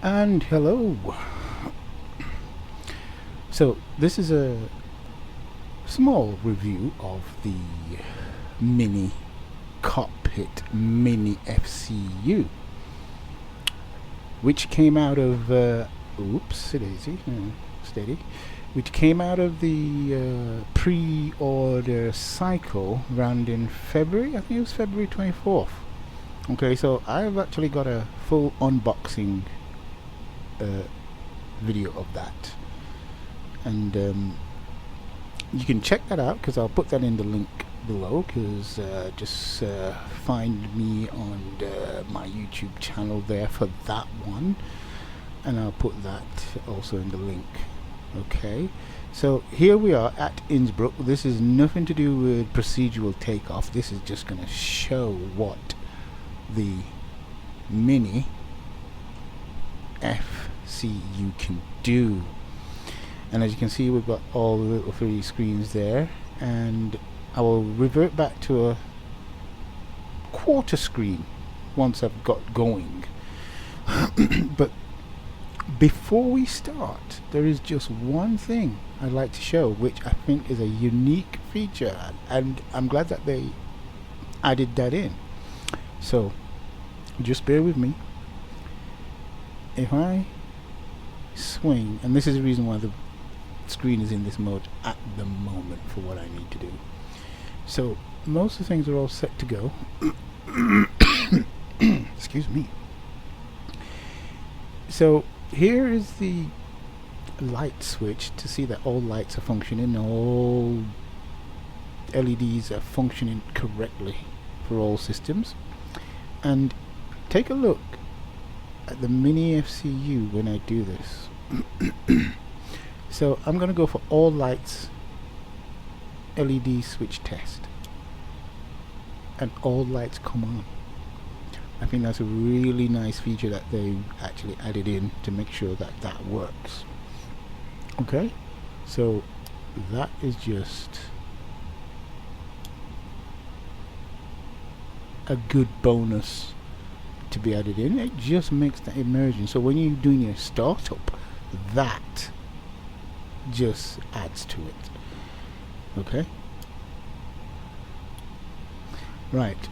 And hello. So this is a small review of the Mini Cockpit MiniFCU, which came out of steady, which came out of the pre-order cycle around in February. I think it was February 24th. Okay, so I've actually got a full unboxing video of that, and you can check that out because I'll put that in the link below. Because just find me on my YouTube channel there for that one, and I'll put that also in the link. Okay, so here we are at Innsbruck. This is nothing to do with procedural takeoff. This is just going to show what the MiniFCU can do. And as you can see, we've got all the little 3D screens there, and I will revert back to a quarter screen once I've got going. But before we start, there is just one thing I'd like to show, which I think is a unique feature, and I'm glad that they added that in. So just bear with me. If I swing, and this is the reason why the screen is in this mode at the moment for what I need to do. So most of the things are all set to go. Excuse me. So here is the light switch to see that all lights are functioning, all LEDs are functioning correctly for all systems. And take a look at the MiniFCU when I do this. So I'm going to go for all lights LED switch test, and all lights come on. I think that's a really nice feature that they actually added in to make sure that that works. Okay, so that is just a good bonus to be added in. It just makes the immersion. So when you're doing your startup, that just adds to it. Okay, right.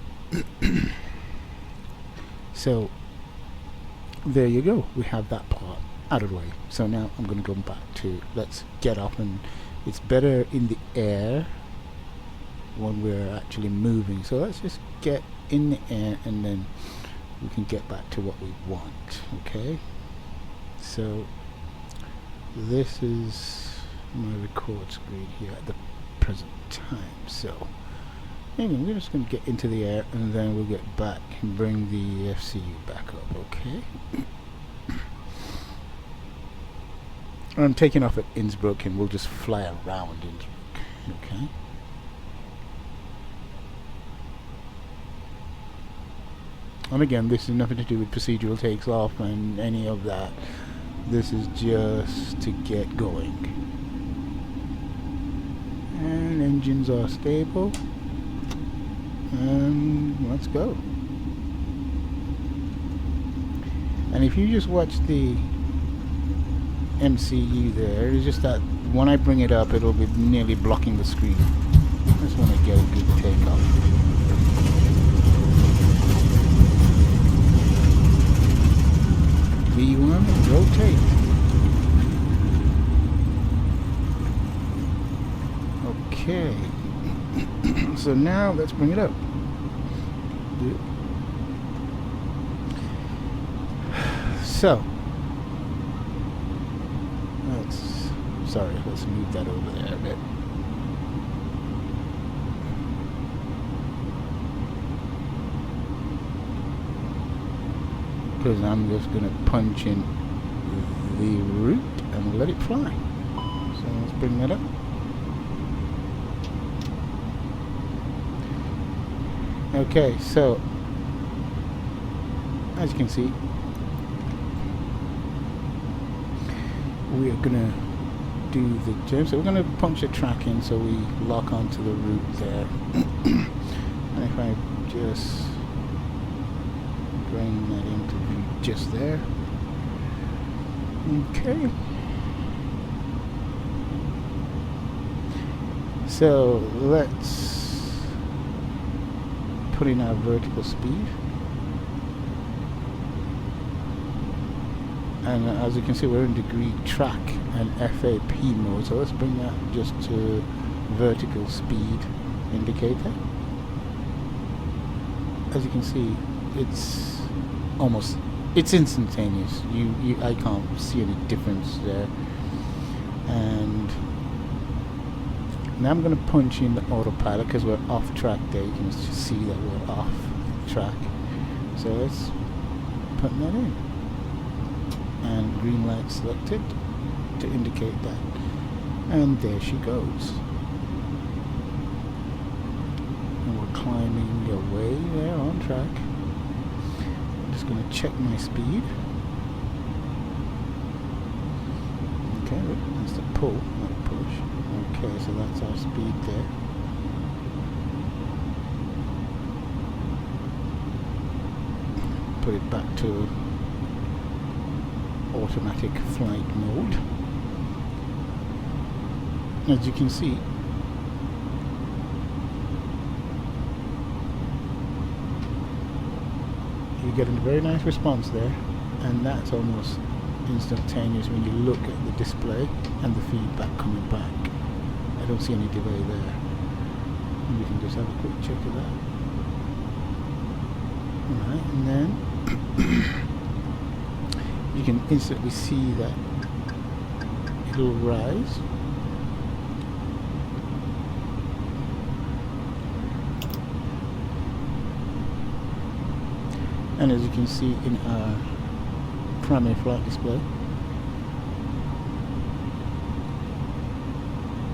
So there you go, we have that part out of the way. So now I'm going to go back to, let's get up, and it's better in the air when we're actually moving. So let's just get in the air, and then we can get back to what we want. Okay, so this is my record screen here at the present time. So anyway, we're just going to get into the air, and then we'll get back and bring the FCU back up. Okay. I'm taking off at Innsbruck, and we'll just fly around Innsbruck. Okay. And again, this is nothing to do with procedural takes off and any of that. This is just to get going. And engines are stable. And let's go. And if you just watch the MCU there, it's just that when I bring it up, it'll be nearly blocking the screen. I just want to get a good takeoff. V1, rotate. Okay. So now let's bring it up. So let's move that over there a bit. Because I'm just going to punch in the route and let it fly. So let's bring that up. Okay, so as you can see, we are going to do the jump. So we're going to punch the track in so we lock onto the route there. And if I just bring that into view just there, Okay. So let's put in our vertical speed. And as you can see, we're in degree track and FAP mode. So let's bring that just to vertical speed indicator. As you can see, it's instantaneous. I can't see any difference there. And now I'm going to punch in the autopilot because we're off track there. You can just see that we're off track. So let's put that in. And green light selected to indicate that. And there she goes. And we're climbing away there on track. I'm just going to check my speed. Okay, that's the pull, not push. Okay, so that's our speed there. Put it back to automatic flight mode. As you can see, you're getting a very nice response there, and that's almost instantaneous when you look at the display and the feedback coming back. I don't see any delay there. And we can just have a quick check of that. Alright, and then you can instantly see that it'll rise. And as you can see in our primary flight display,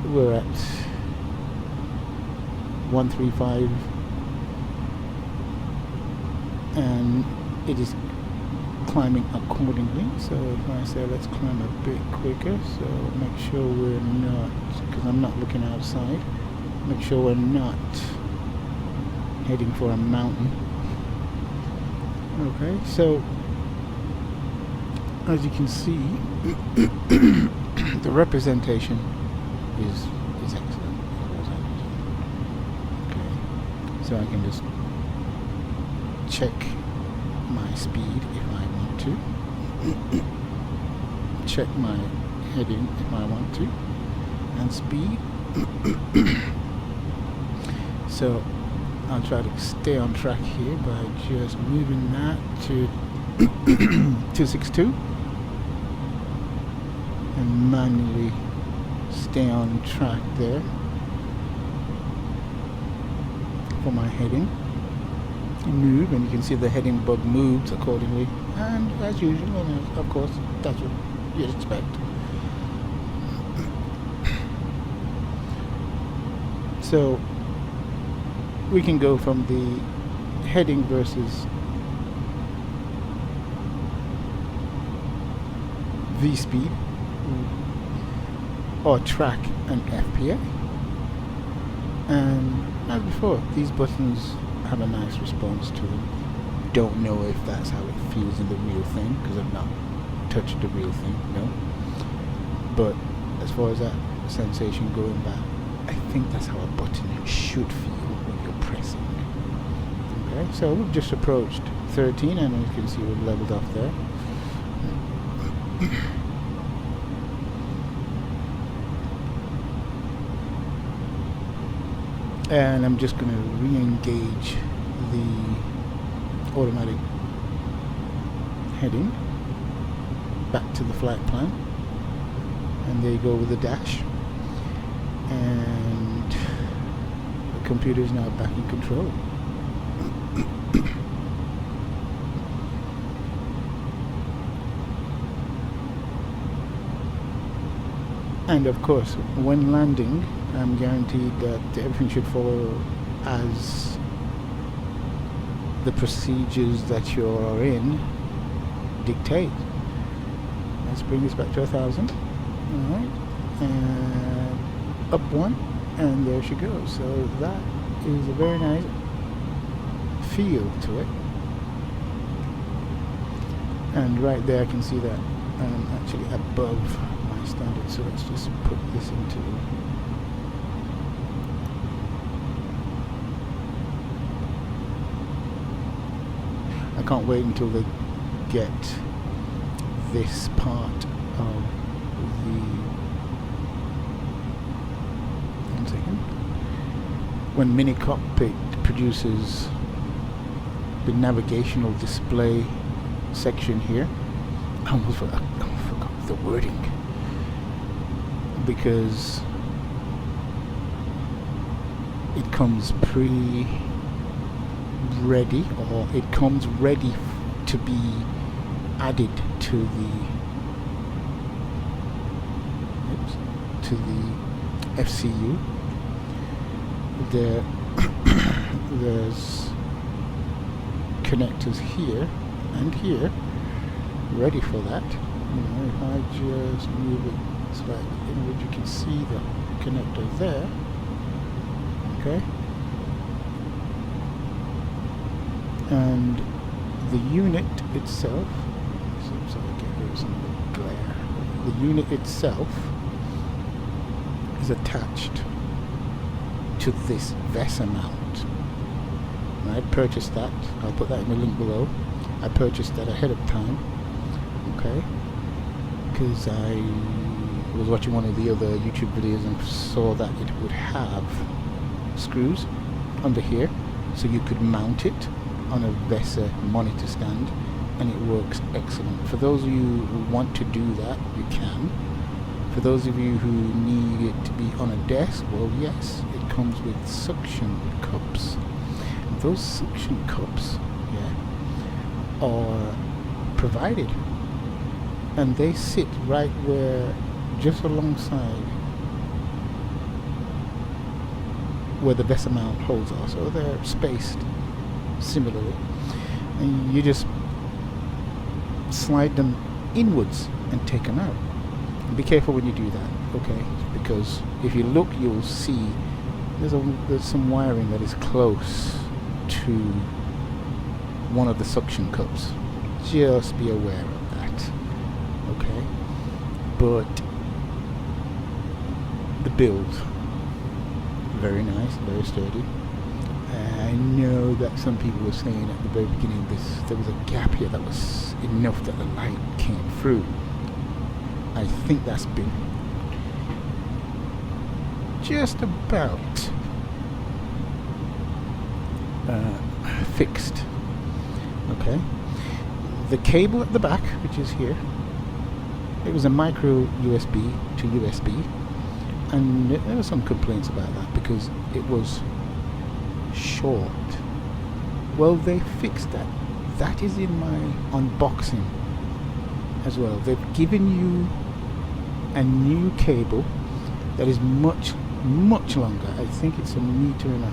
we're at 135 and it is climbing accordingly. So if I say let's climb a bit quicker, so make sure we're not, because I'm not looking outside, make sure we're not heading for a mountain. Okay, so as you can see, the representation is excellent. Okay, so I can just check my speed if I want to, check my heading if I want to, and speed. So I'll try to stay on track here by just moving that to 262 and manually stay on track there for my heading. Move, and you can see the heading bug moves accordingly, and as usual, and of course that's what you'd expect. So we can go from the heading versus V speed or track and FPA, and as before, these buttons have a nice response to them. Don't know if that's how it feels in the real thing, because I've not touched the real thing, no. But as far as that sensation going back, I think that's how a button should feel when you're pressing. Okay, so we've just approached 13, and as you can see, we've leveled off there. And I'm just going to re-engage the automatic heading back to the flight plan, and there you go with the dash, and the computer is now back in control. And of course, when landing, I'm guaranteed that everything should follow as the procedures that you're in dictate. Let's bring this back to 1,000. Alright, and up one, and there she goes. So that is a very nice feel to it. And right there I can see that actually above my standard, so let's just put this into I can't wait until they get this part of the one second, when MiniCockpit produces the navigational display section here. I almost forgot the wording, because it comes pre-ready, or it comes ready to be added to the FCU. There's connectors here and here ready for that. If I just move it slightly inward, you can see the connector there. Okay, and the unit itself, so I get rid of some of the glare. The unit itself is attached to this VESA mount. And I purchased that. I'll put that in the link below. I purchased that ahead of time. Okay, because I was watching one of the other YouTube videos and saw that it would have screws under here, so you could mount it on a VESA monitor stand, and it works excellent. For those of you who want to do that, you can. For those of you who need it to be on a desk, well, yes, it comes with suction cups. And those suction cups, are provided, and they sit right where, just alongside where the VESA mount holes are, so they're spaced similarly, and you just slide them inwards and take them out. And be careful when you do that, okay? Because if you look, you'll see there's some wiring that is close to one of the suction cups. Just be aware of that, okay? But the build, very nice, very sturdy. I know that some people were saying at the very beginning of this, there was a gap here that was enough that the light came through. I think that's been just about fixed. Okay, the cable at the back, which is here, it was a micro USB to USB, and there were some complaints about that because it was short. Well, they fixed that. That is in my unboxing as well. They've given you a new cable that is much longer. I think it's 1.5 meters now,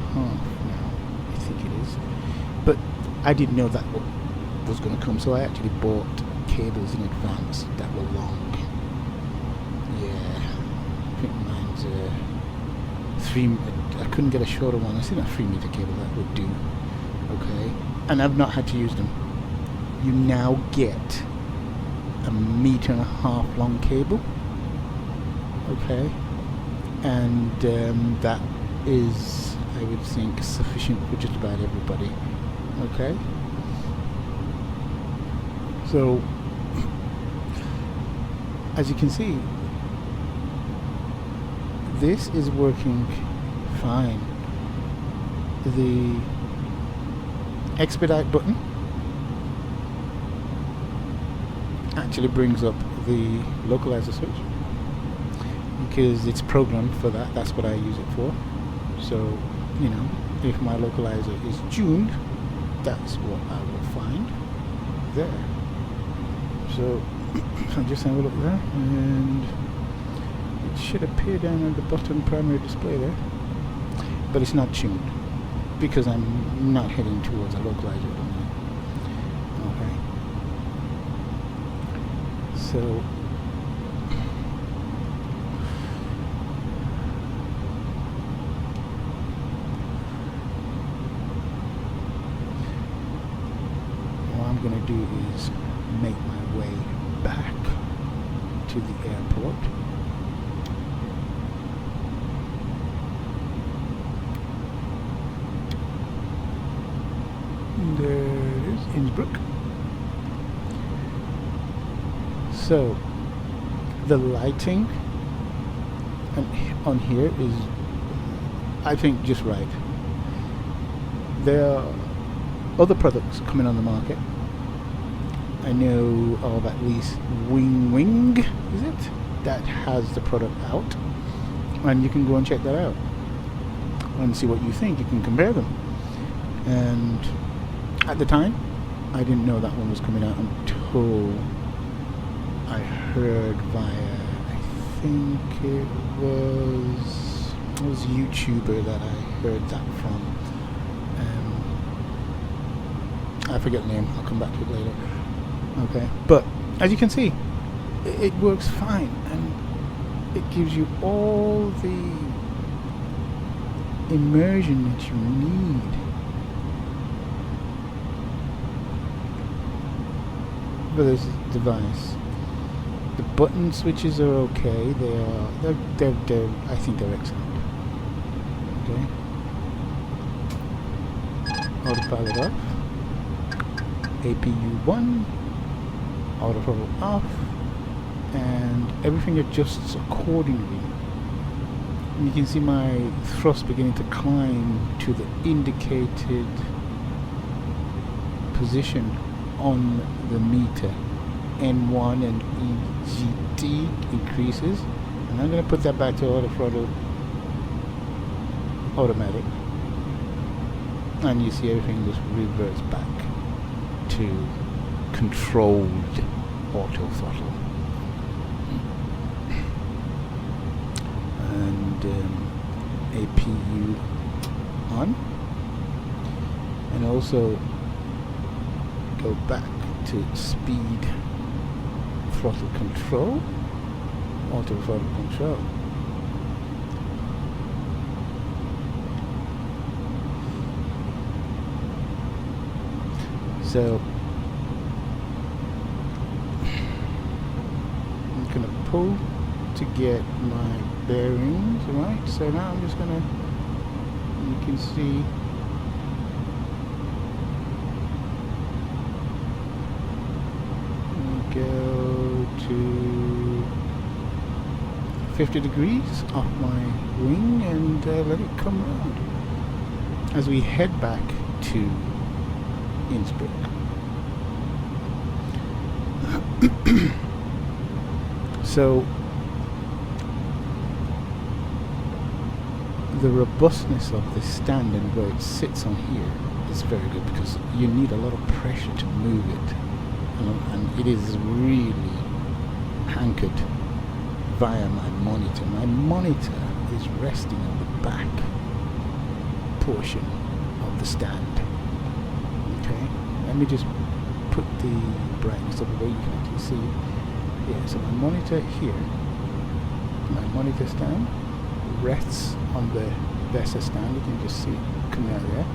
I think it is, but I didn't know that was going to come, so I actually bought cables in advance that were long. Yeah, I think mine's 3. I couldn't get a shorter one. I seen a 3-meter cable that would do. Okay, and I've not had to use them. You now get 1.5 meters long cable. Okay, and that is, I would think, sufficient for just about everybody. Okay, so as you can see, this is working fine. The expedite button actually brings up the localizer switch because it's programmed for that. That's what I use it for. So, you know, if my localizer is tuned, that's what I will find there. So I'll just have a look there, and it should appear down at the bottom primary display there, but it's not tuned because I'm not heading towards a localizer at the moment. Okay, so what I'm going to do is make my way back to the airport. There it is, Innsbruck. So the lighting on here is, I think, just right. There are other products coming on the market. I know of at least Wing, is it? That has the product out. And you can go and check that out and see what you think. You can compare them. And at the time, I didn't know that one was coming out until I heard via, I think it was a YouTuber that I heard that from. I forget the name, I'll come back to it later. Okay, but as you can see, it works fine, and it gives you all the immersion that you need. For this device, the button switches are okay. They're I think they're excellent. Okay, autopilot off, APU 1, auto throttle off, and everything adjusts accordingly. And you can see my thrust beginning to climb to the indicated position on the meter. N1 and EGT increases, and I'm going to put that back to auto throttle automatic, and you see everything just reverts back to controlled auto throttle. And APU on, and also go back to speed throttle control, auto throttle control. So I'm gonna pull to get my bearings right. So now I'm just gonna, you can see go to 50 degrees off my wing and let it come around as we head back to Innsbruck. So the robustness of the stand and where it sits on here is very good, because you need a lot of pressure to move it. And it is really anchored via my monitor. My monitor is resting on the back portion of the stand. Okay, let me just put the brightness up where you can actually see. Yeah, so my monitor here, my monitor stand rests on the VESA stand. You can just see it coming out there.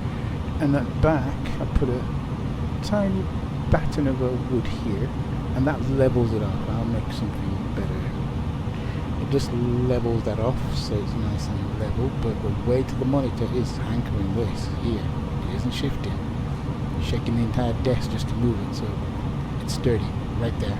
And at back, I put a tiny batten of a wood here, and that levels it off. I'll make something better. It just levels that off so it's nice and level, but the weight of the monitor is anchoring this here. It isn't shifting. Shaking the entire desk just to move it, so it's sturdy right there.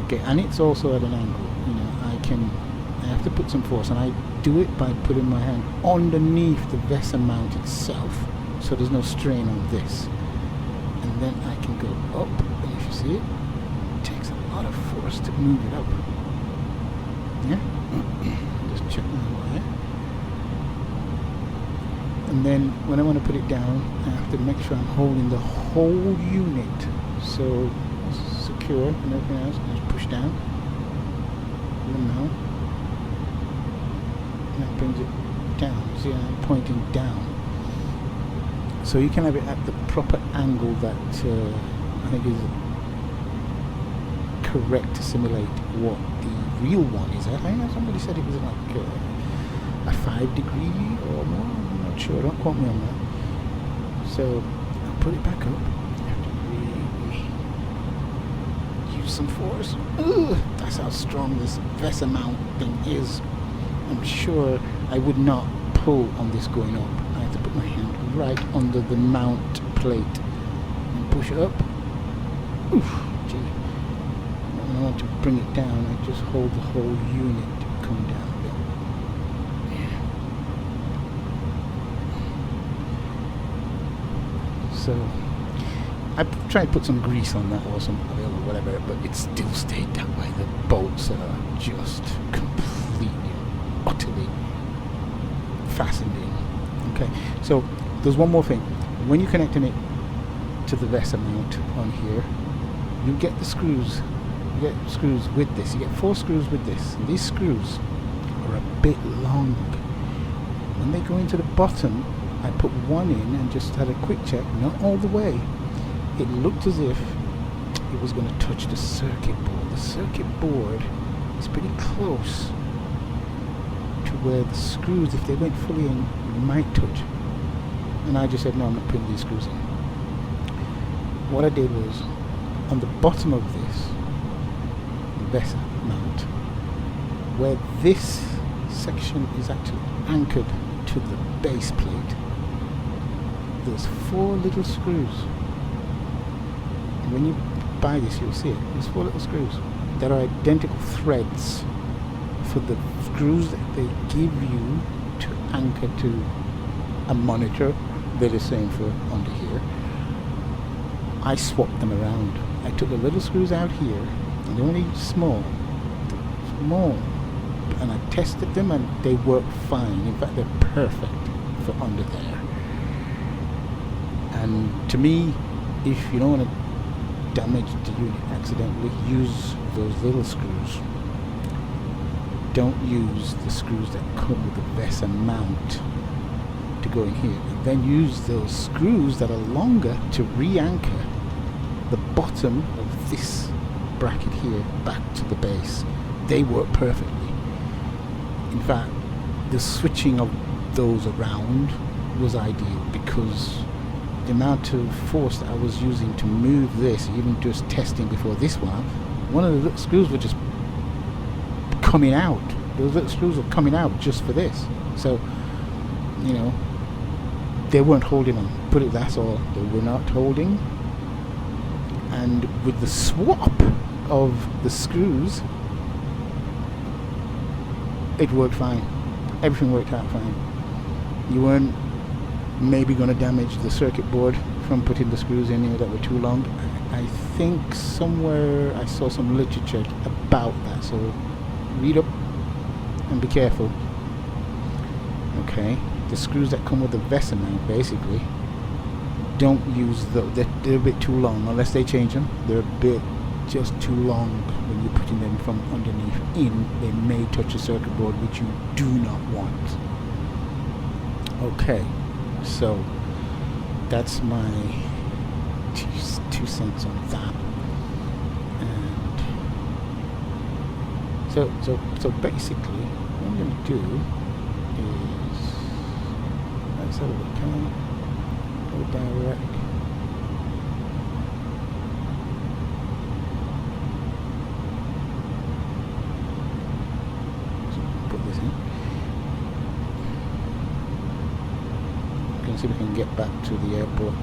Okay, and it's also at an angle. You know, I have to put some force, and I do it by putting my hand underneath the VESA mount itself, so there's no strain on this. And then I can go up, and if you see it, it takes a lot of force to move it up. Yeah? Just check my wire. And then when I want to put it down, I have to make sure I'm holding the whole unit. So it's secure and everything else. Just push down. And now that brings it down. See, I'm pointing down. So you can have it at the proper angle that I think is correct to simulate what the real one is at. I know somebody said it was like a 5 degree or more. I'm not sure. Don't quote me on that. So I'll put it back up. You have to really use some force. Ugh, that's how strong this VESA mount thing is. I'm sure I would not pull on this going up. I have to put my hand right under the mount plate and push it up. Oof, gee. When I want to bring it down, I just hold the whole unit to come down a bit. Yeah. So I tried to put some grease on that or some oil or whatever, but it still stayed that way. The bolts are just completely, utterly fascinating. Okay, so there's one more thing. When you're connecting it to the VESA mount on here, you get the screws. You get screws with this. You get 4 screws with this. And these screws are a bit long. When they go into the bottom, I put one in and just had a quick check, not all the way. It looked as if it was going to touch the circuit board. The circuit board is pretty close to where the screws, if they went fully in, might touch. And I just said, no, I'm not putting these screws in. What I did was, on the bottom of this VESA mount, where this section is actually anchored to the base plate, there's 4 little screws. And when you buy this, you'll see it. There's 4 little screws that are identical threads for the screws that they give you to anchor to a monitor. They're the same for under here. I swapped them around. I took the little screws out here, and they're only small, and I tested them and they work fine. In fact, they're perfect for under there. And to me, if you don't want to damage the unit accidentally, use those little screws. Don't use the screws that come with the VESA mount to go in here. And then use those screws that are longer to re-anchor the bottom of this bracket here back to the base. They work perfectly. In fact, the switching of those around was ideal because the amount of force that I was using to move this, even just testing before this one of the little screws were just coming out. Those little screws were coming out just for this. So, you know, they weren't holding on. Put it, that's all. They were not holding. And with the swap of the screws, it worked fine. Everything worked out fine. You weren't maybe going to damage the circuit board from putting the screws in here that were too long. I think somewhere I saw some literature about that, so read up and be careful. Okay, the screws that come with the VESA mount, basically, don't use those. They're a bit too long. Unless they change them, they're a bit just too long. When you're putting them from underneath in, they may touch the circuit board, which you do not want. Okay, so that's my 2 cents on that. And so basically, what I'm going to do is, let's have a look. Can I go direct? See if we can get back to the airport.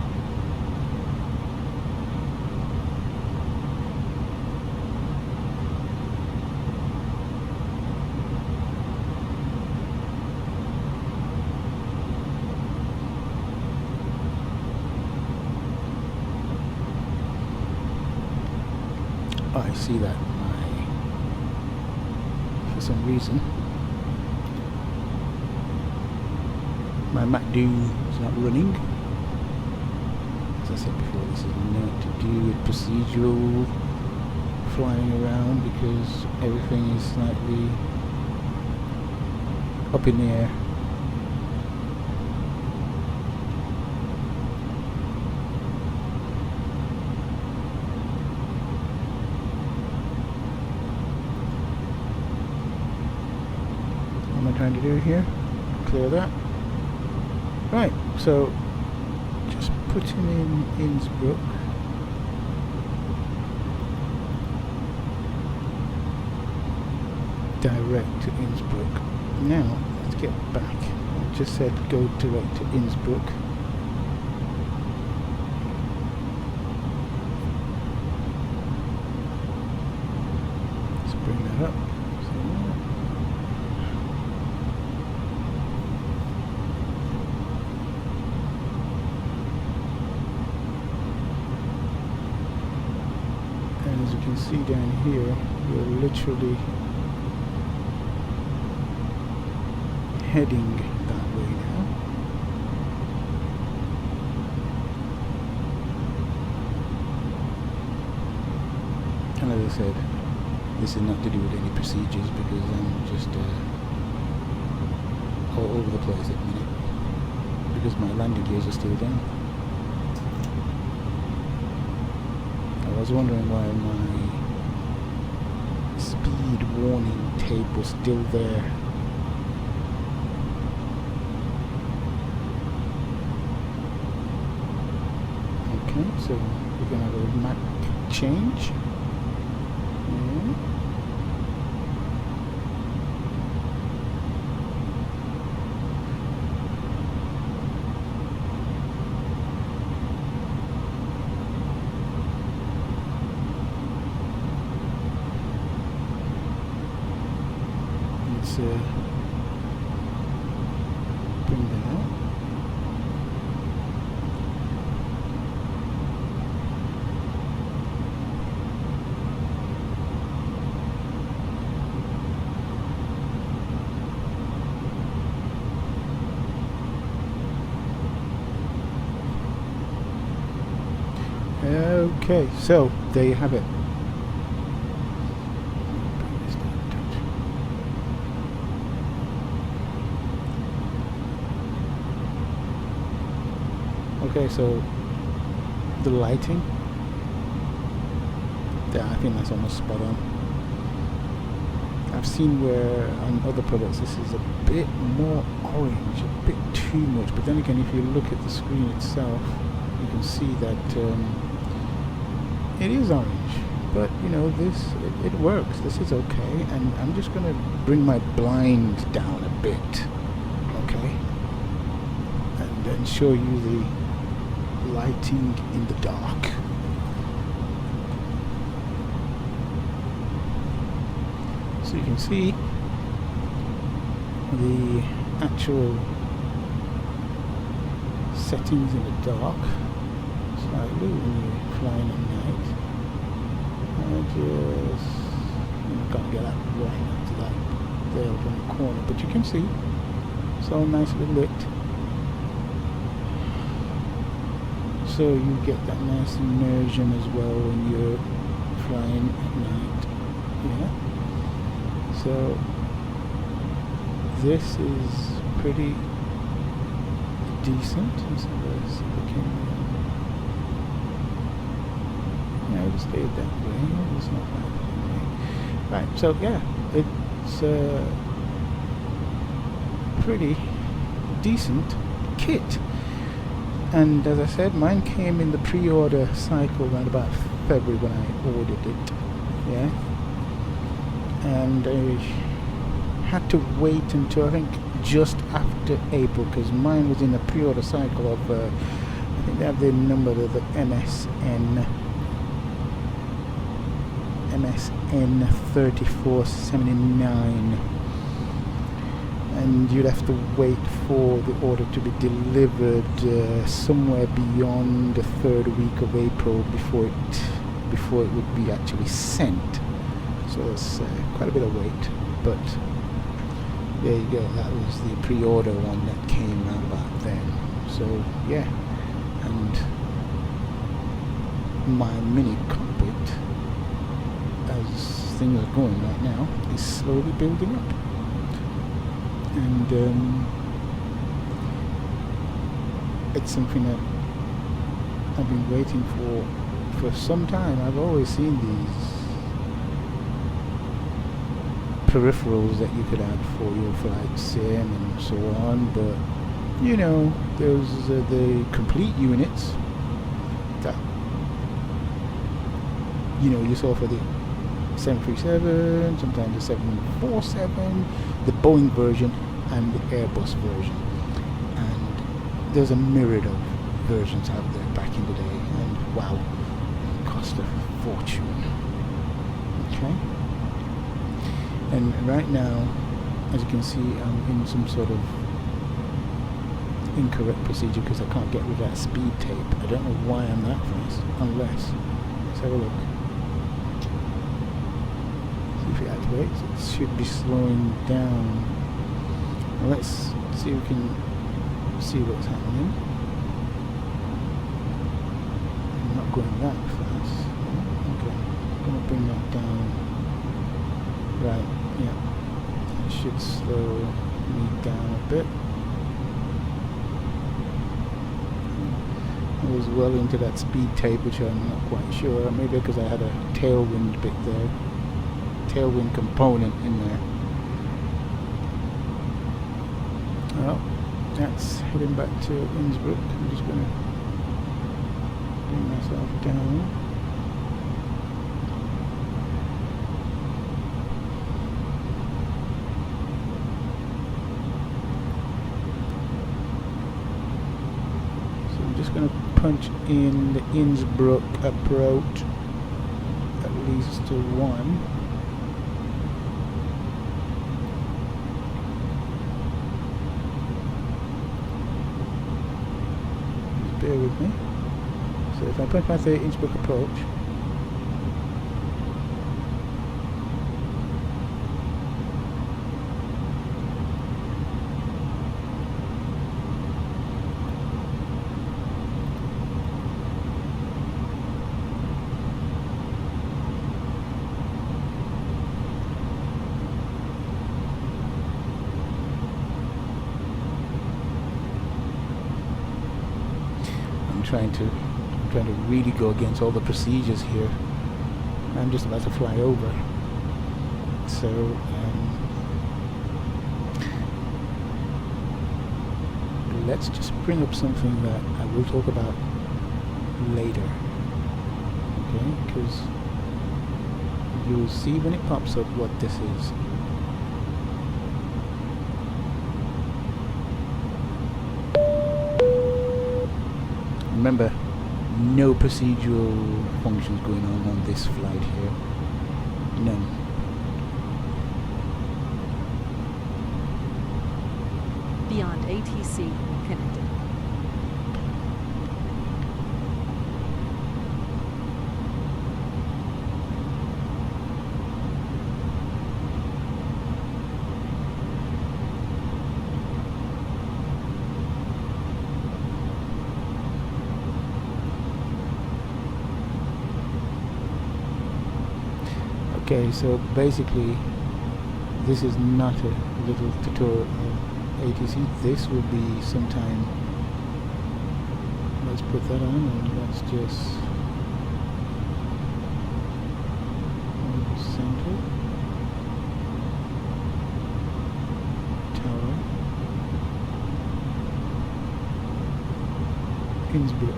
Oh, I see that. For some reason, my MacDo is not running. As I said before, this is not to do with procedural flying around because everything is slightly up in the air. What am I trying to do here? Clear that. Right, so just putting in Innsbruck. direct to Innsbruck. Now let's get back. I just said go direct to Innsbruck. Let's bring that up. And as you can see down here, we're literally heading that way now. And as I said, this is not to do with any procedures because I'm just all over the place at the minute because my landing gears are still down. I was wondering why my speed warning tape was still there. Okay, so we're gonna have a map change. Let's bring that out. Okay, so there you have it. Okay, so the lighting, yeah, I think that's almost spot on. I've seen where on other products this is a bit more orange, a bit too much, but then again if you look at the screen itself you can see that it is orange, but you know, this it works. This is okay, and I'm just gonna bring my blind down a bit, okay, and then show you the lighting in the dark. So you can see the actual settings in the dark slightly when you're flying at night. I just can't get that right up to that there up in the corner, but you can see it's all nicely lit. So you get that nice immersion as well when you're flying at night. Yeah. So this is pretty decent. Let's see the camera. Yeah, it stayed that way. It's not bad. Right. So yeah, it's a pretty decent kit. And as I said, mine came in the pre-order cycle around about February when I ordered it. Yeah. And I had to wait until I think just after April, because mine was in the pre-order cycle of I think they have the number of the MSN 3479, and you'd have to wait for the order to be delivered somewhere beyond the 3rd week of April before it would be actually sent. So it's quite a bit of wait, but there you go. That was the pre-order one that came out about then. So yeah, and my mini cockpit, as things are going right now, is slowly building up, and it's something that I've been waiting for some time. I've always seen these peripherals that you could add for your flight sim and so on, but you know, there's the complete units that you know you saw for the 737, sometimes the 747, the Boeing version, and the Airbus version. And there's a myriad of versions out there back in the day, and wow, it cost a fortune. Okay. And right now, as you can see, I'm in some sort of incorrect procedure because I can't get rid of that speed tape. I don't know why I'm that fast, unless, let's have a look. See if it activates. It should be slowing down. Well, let's see if we can see what's happening. I'm not going that fast. Okay, I'm going to bring that down. Right, yeah. It should slow me down a bit. I was well into that speed tape, which I'm not quite sure. Maybe because I had a tailwind bit there, tailwind component in there. Well, that's heading back to Innsbruck. I'm just going to bring myself down. So I'm just going to punch in the Innsbruck approach at least to 1. Just bear with me. So if I punch my 30 Innsbruck approach, I'm trying to really go against all the procedures here. I'm just about to fly over. So let's just bring up something that I will talk about later. Okay, because you will see when it pops up what this is. Remember, no procedural functions going on this flight here. None. Beyond ATC connected. Okay, so basically this is not a little tutorial of ATC. This will be sometime. Let's put that on and let's just center tower Innsbruck.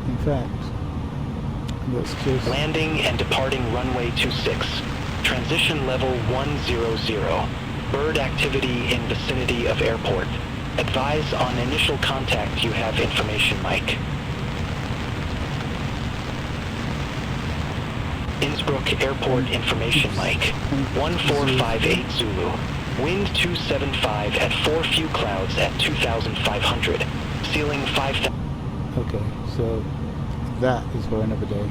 In fact, let's just landing and departing runway 26. Transition level 100. Bird activity in vicinity of airport. Advise on initial contact you have information mic. Innsbruck Airport information mic. 1458 Zulu. Wind 275 at 4 few clouds at 2,500. Ceiling 5,000. Okay, so that is for another day.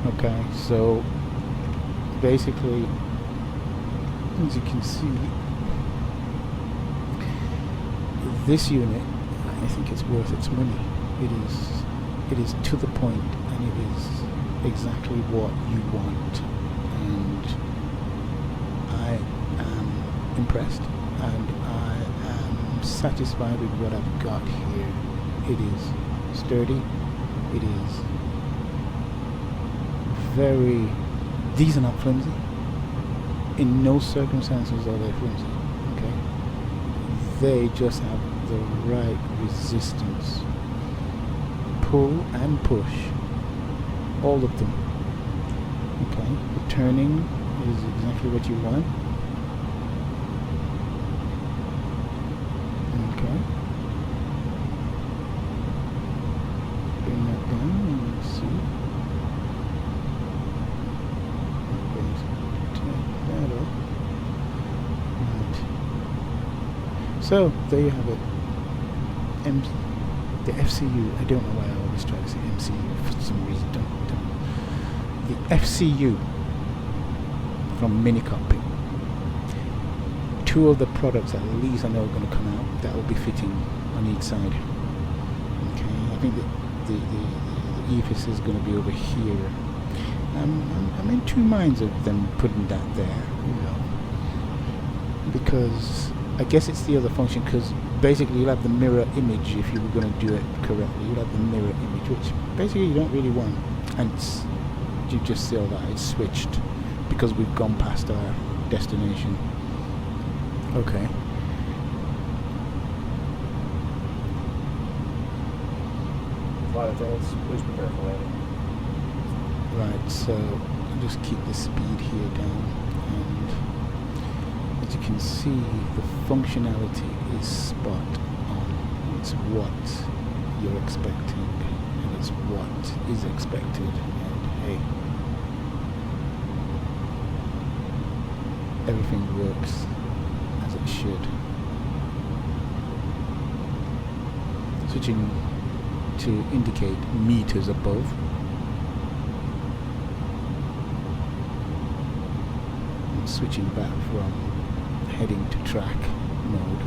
Okay, so basically, as you can see, this unit, I think it's worth its money. It is to the point, and it is exactly what you want. And I am impressed, and I am satisfied with what I've got here. It is sturdy. It is very These are not flimsy. In no circumstances are they flimsy. Okay, they just have the right resistance. Pull and push, all of them. Okay, the turning is exactly what you want. Okay, bring that down and see. Okay, so take that up. Right. So there you have it. The FCU. I don't know why I always try to say MCU for some reason. Don't. The FCU from MiniCockpit. Two of the products at least I know are going to come out that will be fitting on each side. Okay, I think that the EFIS is going to be over here. I'm in two minds of them putting that there, you know, because I guess it's the other function, because basically you'll have the mirror image if you were going to do it correctly. You'll have the mirror image, which basically you don't really want, and you just see all that it's switched because we've gone past our destination. Okay. Flight attendants, please prepare for landing. Right, so I'll just keep the speed here down, and as you can see, the functionality is spot on. It's what you're expecting, and it's what is expected, and hey, everything works as it should. Switching to indicate meters above. And switching back from heading to track mode.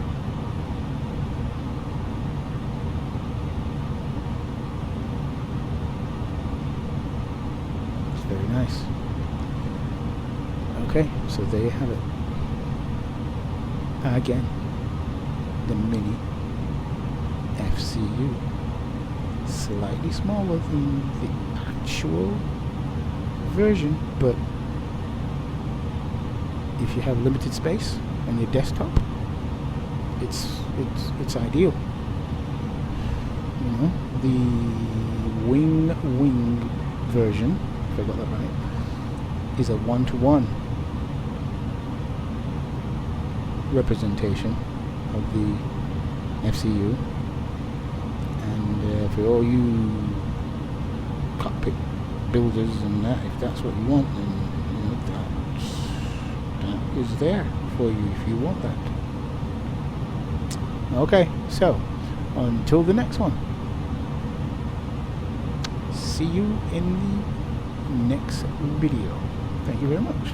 It's very nice. Okay, so there you have it. Again, the MiniFCU. Slightly smaller than the actual version, but if you have limited space on your desktop, it's ideal. You know, the wing version, if I got that right, is a 1-to-1 representation of the FCU, and for all you cockpit builders and that, if that's what you want, then you know, that is there for you if you want that. Okay, so until the next one, see you in the next video. Thank you very much.